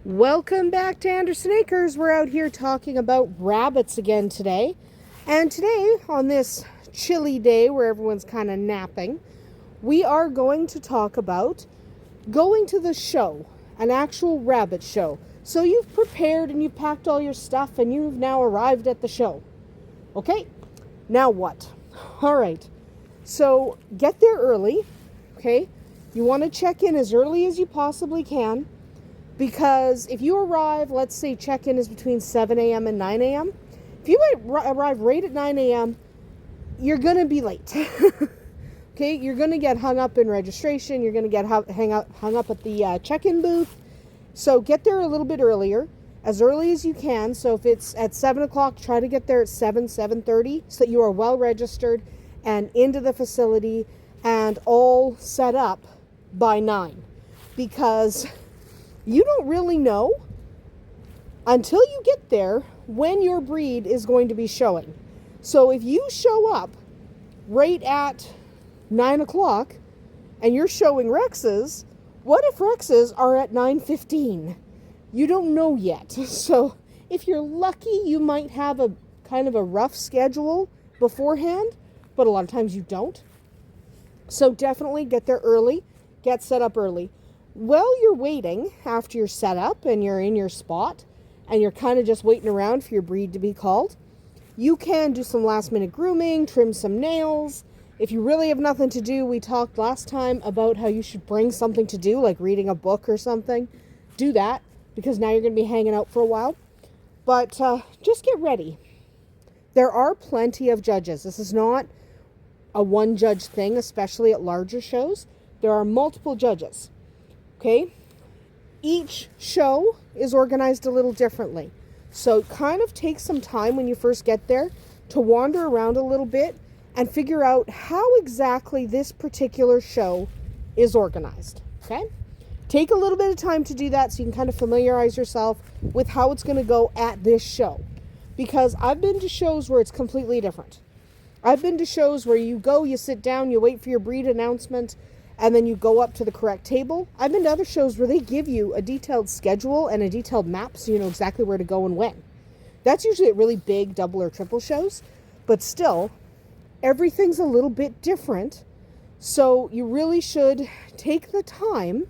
Welcome back to Andersen Acres. We're out here talking about rabbits again today. And today, on this chilly day where everyone's kind of napping, we are going to talk about going to the show, an actual rabbit show. So you've prepared and you've packed all your stuff and you've now arrived at the show. Okay, now what? All right, so get there early, okay? You want to check in as early as you possibly can. Because if you arrive, let's say check-in is between 7 a.m. and 9 a.m. If you arrive right at 9 a.m., you're going to be late. Okay, you're going to get hung up in registration. You're going to get hung up at the check-in booth. So get there a little bit earlier, as early as you can. So if it's at 7 o'clock, try to get there at 7:30, so that you are well registered and into the facility and all set up by 9. Because you don't really know until you get there when your breed is going to be showing. So if you show up right at 9 o'clock and you're showing Rexes, what if Rexes are at 9:15? You don't know yet. So if you're lucky, you might have a kind of a rough schedule beforehand, but a lot of times you don't. So definitely get there early, get set up early. While you're waiting, after you're set up and you're in your spot and you're kind of just waiting around for your breed to be called, you can do some last minute grooming, trim some nails. If you really have nothing to do, we talked last time about how you should bring something to do, like reading a book or something. Do that, because now you're going to be hanging out for a while. But just get ready. There are plenty of judges. This is not a one judge thing, especially at larger shows. There are multiple judges. Okay, each show is organized a little differently. So kind of take some time when you first get there to wander around a little bit and figure out how exactly this particular show is organized. Okay, take a little bit of time to do that so you can kind of familiarize yourself with how it's going to go at this show. Because I've been to shows where it's completely different. I've been to shows where you go, you sit down, you wait for your breed announcement, and then you go up to the correct table. I've been to other shows where they give you a detailed schedule and a detailed map so you know exactly where to go and when. That's usually at really big double or triple shows, but still, everything's a little bit different. So you really should take the time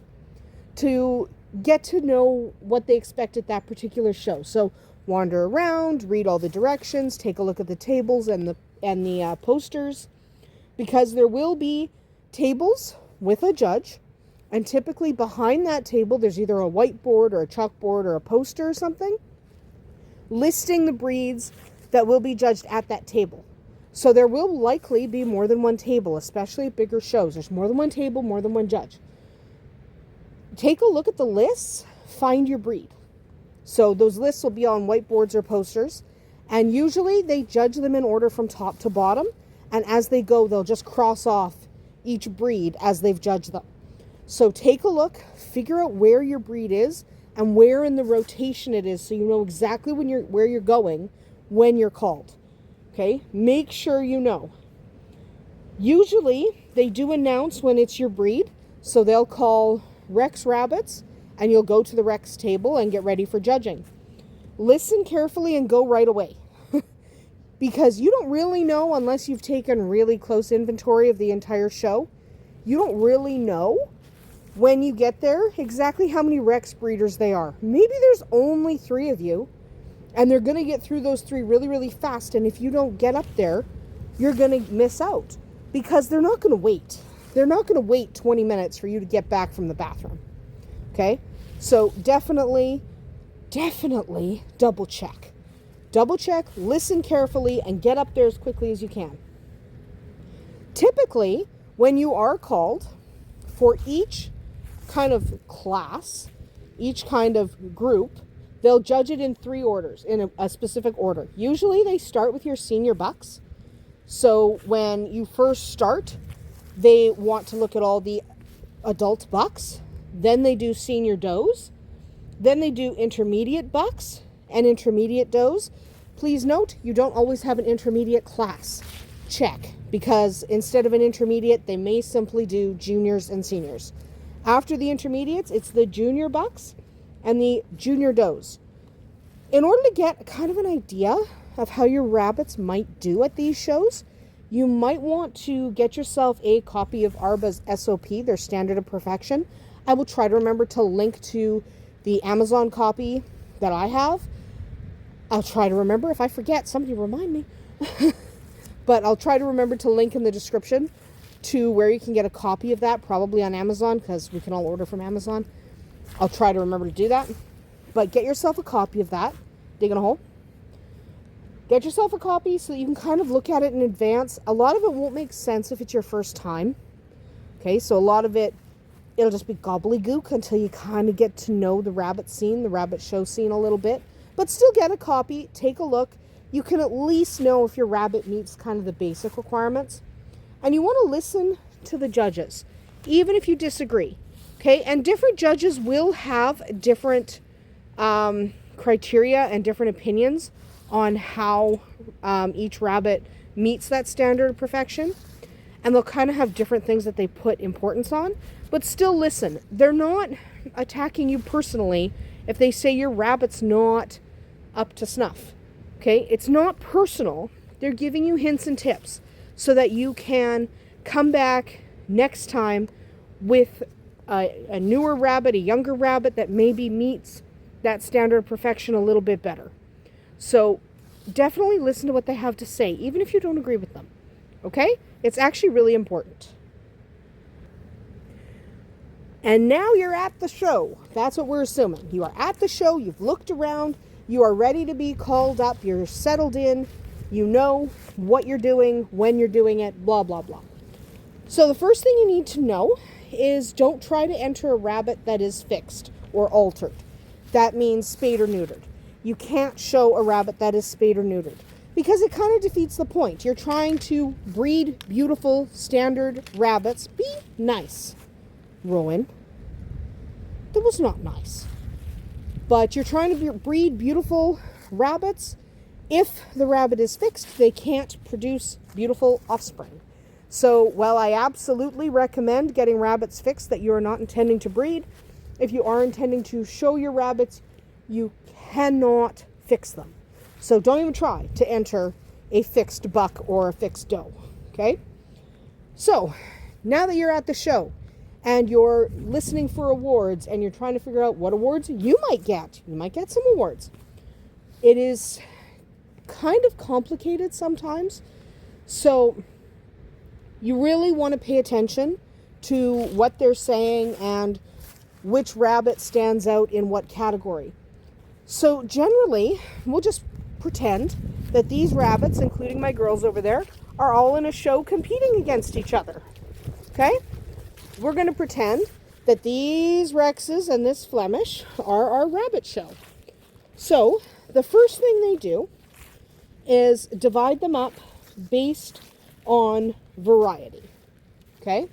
to get to know what they expect at that particular show. So wander around, read all the directions, take a look at the tables and the posters, because there will be tables with a judge, and typically behind that table there's either a whiteboard or a chalkboard or a poster or something listing the breeds that will be judged at that table. So there will likely be more than one table, especially at bigger shows. There's more than one table, more than one judge. Take a look at the lists, find your breed. So those lists will be on whiteboards or posters, and usually they judge them in order from top to bottom, and as they go they'll just cross off each breed as they've judged them. So take a look, figure out where your breed is and where in the rotation it is, so you know exactly where you're going when you're called. Okay, make sure you know. Usually they do announce when it's your breed, so they'll call Rex rabbits and you'll go to the Rex table and get ready for judging. Listen carefully and go right away. Because you don't really know, unless you've taken really close inventory of the entire show, you don't really know when you get there exactly how many Rex breeders they are. Maybe there's only 3 of you, and they're going to get through those 3 really, really fast, and if you don't get up there, you're going to miss out, because they're not going to wait. They're not going to wait 20 minutes for you to get back from the bathroom. Okay? So definitely double check. Double check, listen carefully, and get up there as quickly as you can. Typically, when you are called, for each kind of class, each kind of group, they'll judge it in 3 orders, in a specific order. Usually they start with your senior bucks. So when you first start, they want to look at all the adult bucks. Then they do senior does. Then they do intermediate bucks and intermediate does. Please note, you don't always have an intermediate class. Check, because instead of an intermediate, they may simply do juniors and seniors. After the intermediates, it's the junior bucks, and the junior does. In order to get kind of an idea of how your rabbits might do at these shows, you might want to get yourself a copy of ARBA's SOP, their Standard of Perfection. I will try to remember to link to the Amazon copy that I have. I'll try to remember. If I forget, somebody remind me. But I'll try to remember to link in the description to where you can get a copy of that, probably on Amazon, because we can all order from Amazon. I'll try to remember to do that. But get yourself a copy of that. Digging a hole. Get yourself a copy so that you can kind of look at it in advance. A lot of it won't make sense if it's your first time. Okay, so a lot of it, it'll just be gobbledygook until you kind of get to know the rabbit scene, the rabbit show scene a little bit. But still get a copy, take a look. You can at least know if your rabbit meets kind of the basic requirements. And you want to listen to the judges, even if you disagree. Okay, and different judges will have different criteria and different opinions on how each rabbit meets that standard of perfection. And they'll kind of have different things that they put importance on. But still listen, they're not attacking you personally if they say your rabbit's not up to snuff. Okay, it's not personal. They're giving you hints and tips so that you can come back next time with a newer rabbit, a younger rabbit that maybe meets that standard of perfection a little bit better. So definitely listen to what they have to say, even if you don't agree with them. Okay? It's actually really important. And now you're at the show. That's what we're assuming. You are at the show. You've looked around. You are ready to be called up. You're settled in. You know what you're doing, when you're doing it, blah, blah, blah. So the first thing you need to know is don't try to enter a rabbit that is fixed or altered. That means spayed or neutered. You can't show a rabbit that is spayed or neutered because it kind of defeats the point. You're trying to breed beautiful standard rabbits. Be nice, Rowan. That was not nice. But you're trying to breed beautiful rabbits. If the rabbit is fixed, they can't produce beautiful offspring. So while I absolutely recommend getting rabbits fixed that you are not intending to breed, if you are intending to show your rabbits, you cannot fix them. So don't even try to enter a fixed buck or a fixed doe. Okay? So now that you're at the show and you're listening for awards and you're trying to figure out what awards you might get some awards. It is kind of complicated sometimes. So you really want to pay attention to what they're saying and which rabbit stands out in what category. So generally, we'll just pretend that these rabbits, including my girls over there, are all in a show competing against each other. Okay? We're going to pretend that these Rexes and this Flemish are our rabbit show. So the first thing they do is divide them up based on variety. Okay?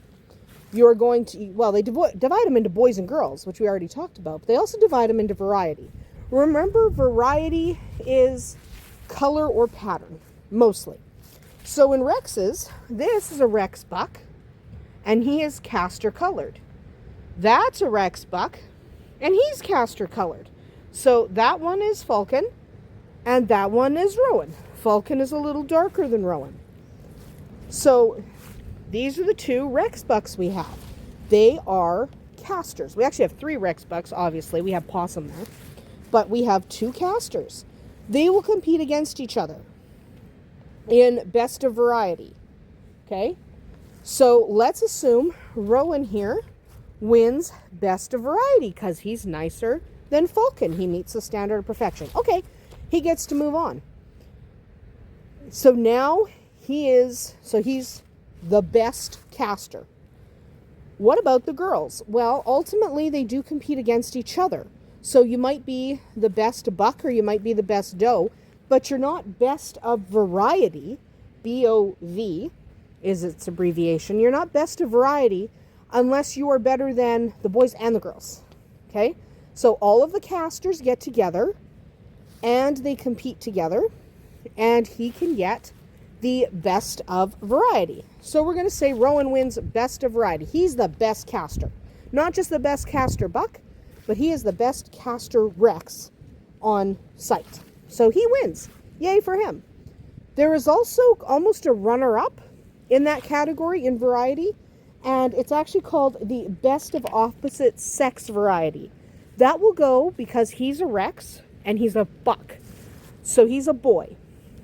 You're going to, well, they divide them into boys and girls, which we already talked about, but they also divide them into variety. Remember, variety is color or pattern, mostly. So in Rexes, this is a Rex buck, and he is castor colored. That's a Rex buck, and he's castor colored. So that one is Falcon, and that one is Rowan. Falcon is a little darker than Rowan. So these are the two Rex bucks we have. They are casters. We actually have 3 Rex bucks, obviously. We have Possum there. But we have 2 casters. They will compete against each other in best of variety. Okay? So let's assume Rowan here wins best of variety because he's nicer than Falcon. He meets the standard of perfection. Okay, he gets to move on. So now he's the best caster. What about the girls? Well, ultimately they do compete against each other. So you might be the best buck or you might be the best doe, but you're not best of variety. BOV is its abbreviation. You're not best of variety unless you are better than the boys and the girls. Okay? So all of the casters get together and they compete together and he can get the best of variety. So we're going to say Rowan wins best of variety. He's the best caster. Not just the best caster buck, but he is the best caster Rex on site. So he wins. Yay for him. There is also almost a runner-up in that category in variety, and it's actually called the best of opposite sex variety. That will go because he's a Rex and he's a buck. So he's a boy.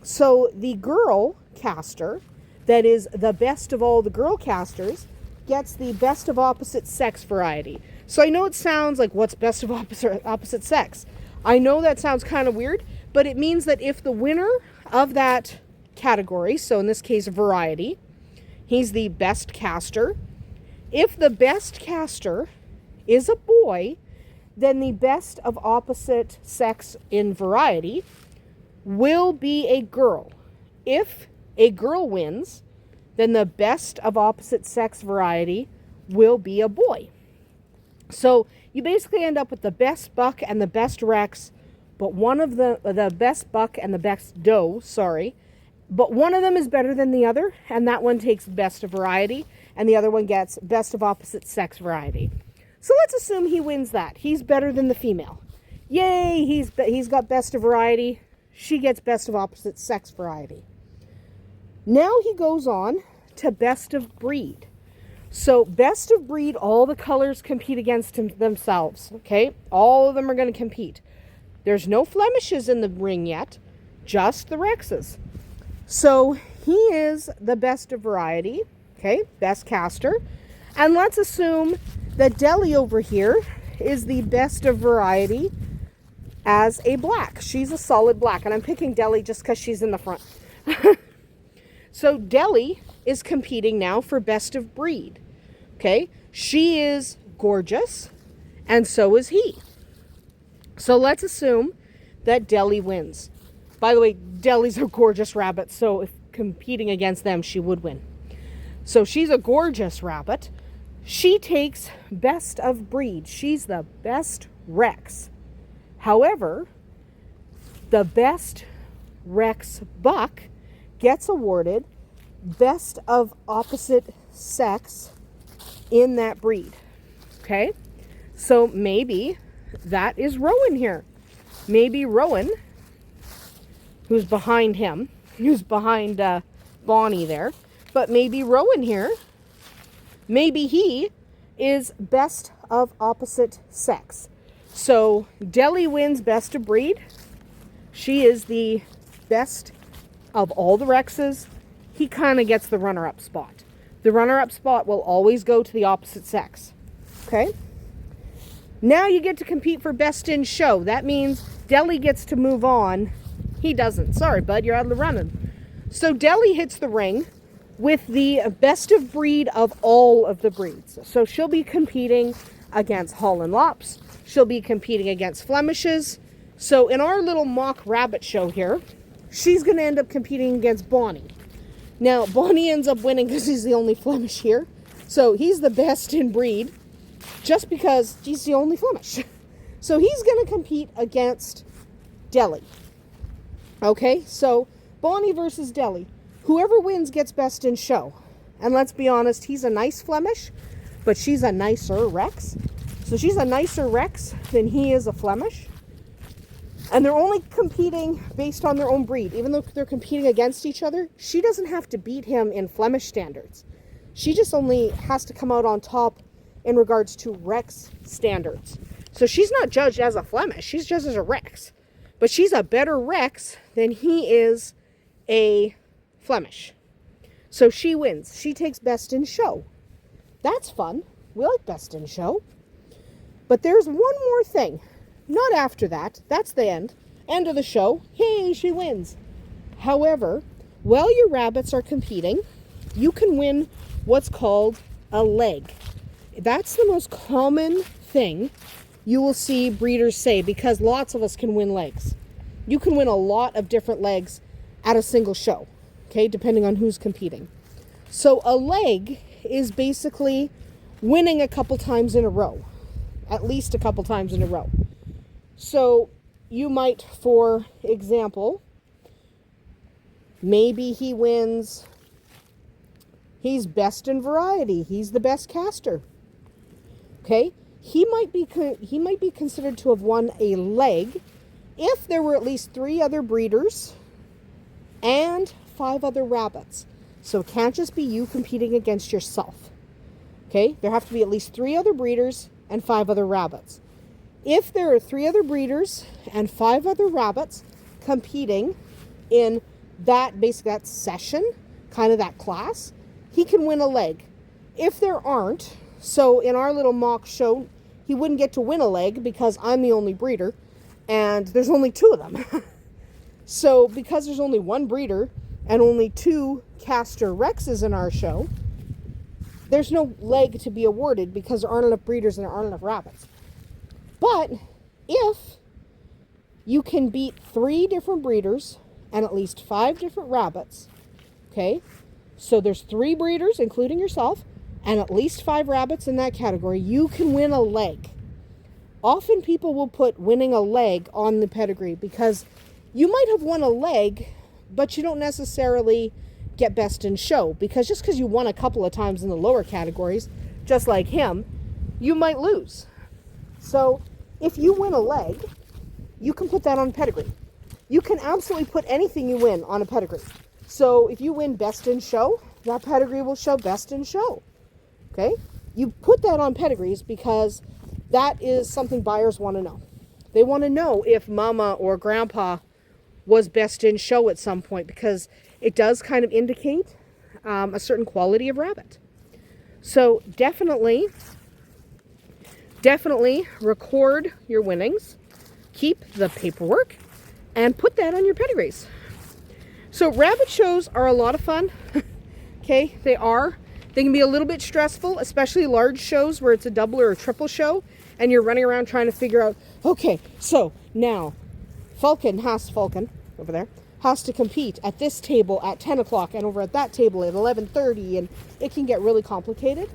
So the girl caster, that is the best of all the girl casters, gets the best of opposite sex variety. So I know it sounds like, what's best of opposite sex? I know that sounds kind of weird, but it means that if the winner of that category, so in this case variety, he's the best caster. If the best caster is a boy, then the best of opposite sex in variety will be a girl. If a girl wins, then the best of opposite sex variety will be a boy. So you basically end up with the best buck and the best Rex, but one of the best buck and the best doe, but one of them is better than the other, and that one takes best of variety, and the other one gets best of opposite sex variety. So let's assume he wins that. He's better than the female. Yay, he's got best of variety. She gets best of opposite sex variety. Now he goes on to best of breed. So best of breed, all the colors compete against themselves, okay? All of them are going to compete. There's no Flemishes in the ring yet, just the Rexes. So he is the best of variety, okay? Best caster. And let's assume that Deli over here is the best of variety as a black. She's a solid black, and I'm picking Deli just because she's in the front. So Deli is competing now for best of breed. Okay, she is gorgeous, and so is he. So let's assume that Deli wins. By the way, Deli's a gorgeous rabbit, so if competing against them, she would win. So she's a gorgeous rabbit. She takes best of breed. She's the best Rex. However, the best Rex buck gets awarded best of opposite sex in that breed. Okay? So maybe that is Rowan here. Maybe Rowan, who's behind him, who's behind Bonnie there, but maybe Rowan here, maybe he is best of opposite sex. So Deli wins best of breed. She is the best of all the Rexes. He kind of gets the runner-up spot. The runner-up spot will always go to the opposite sex. Okay? Now you get to compete for best in show. That means Deli gets to move on. He doesn't. Sorry, bud, you're out of the running. So Deli hits the ring with the best of breed of all of the breeds. So she'll be competing against Holland Lops. She'll be competing against Flemishes. So in our little mock rabbit show here, she's going to end up competing against Bonnie. Now, Bonnie ends up winning because he's the only Flemish here. So he's the best in breed just because he's the only Flemish. So he's going to compete against Deli. Okay, so Bonnie versus Deli. Whoever wins gets best in show. And let's be honest, he's a nice Flemish, but she's a nicer Rex. So she's a nicer Rex than he is a Flemish. And they're only competing based on their own breed. Even though they're competing against each other, she doesn't have to beat him in Flemish standards. She just only has to come out on top in regards to Rex standards. So she's not judged as a Flemish, she's judged as a Rex. But she's a better Rex than he is a Flemish. So she wins. She takes best in show. That's fun. We like best in show. But there's one more thing. Not after that. That's the end. End of the show. Hey, she wins. However, while your rabbits are competing, you can win what's called a leg. That's the most common thing you will see breeders say, because lots of us can win legs. You can win a lot of different legs at a single show, okay, depending on who's competing. So a leg is basically winning a couple times in a row, at least a couple times in a row. So you might, for example, maybe he wins, he's best in variety, he's the best caster. Okay, he might be considered to have won a leg if there were at least 3 other breeders and 5 other rabbits. So it can't just be you competing against yourself. Okay? There have to be at least 3 other breeders and 5 other rabbits. If there are 3 other breeders and 5 other rabbits competing in that session, kind of that class, he can win a leg. If there aren't, so in our little mock show, he wouldn't get to win a leg because I'm the only breeder and there's only 2 of them. So because there's only 1 breeder and only 2 Castor Rexes in our show, there's no leg to be awarded because there aren't enough breeders and there aren't enough rabbits. But if you can beat 3 different breeders and at least 5 different rabbits, okay, so there's 3 breeders, including yourself, and at least 5 rabbits in that category, you can win a leg. Often people will put winning a leg on the pedigree because you might have won a leg, but you don't necessarily get best in show, because just because you won a couple of times in the lower categories, just like him, you might lose. So if you win a leg, you can put that on pedigree. You can absolutely put anything you win on a pedigree. So if you win best in show, that pedigree will show best in show. Okay? You put that on pedigrees because that is something buyers want to know. They want to know if mama or grandpa was best in show at some point, because it does kind of indicate a certain quality of rabbit. So definitely record your winnings, keep the paperwork, and put that on your pedigrees. So rabbit shows are a lot of fun. Okay, they are. They can be a little bit stressful, especially large shows where it's a double or a triple show and you're running around trying to figure out, okay, so now Falcon over there has to compete at this table at 10 o'clock and over at that table at 11:30, and it can get really complicated.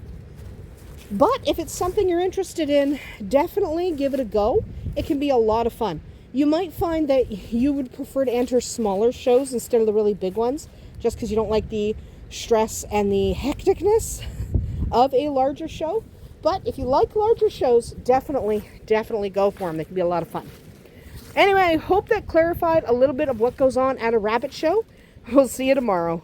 But if it's something you're interested in, definitely give it a go. It can be a lot of fun. You might find that you would prefer to enter smaller shows instead of the really big ones, just because you don't like the stress and the hecticness of a larger show. But if you like larger shows, definitely go for them. They can be a lot of fun. Anyway, I hope that clarified a little bit of what goes on at a rabbit show. We'll see you tomorrow.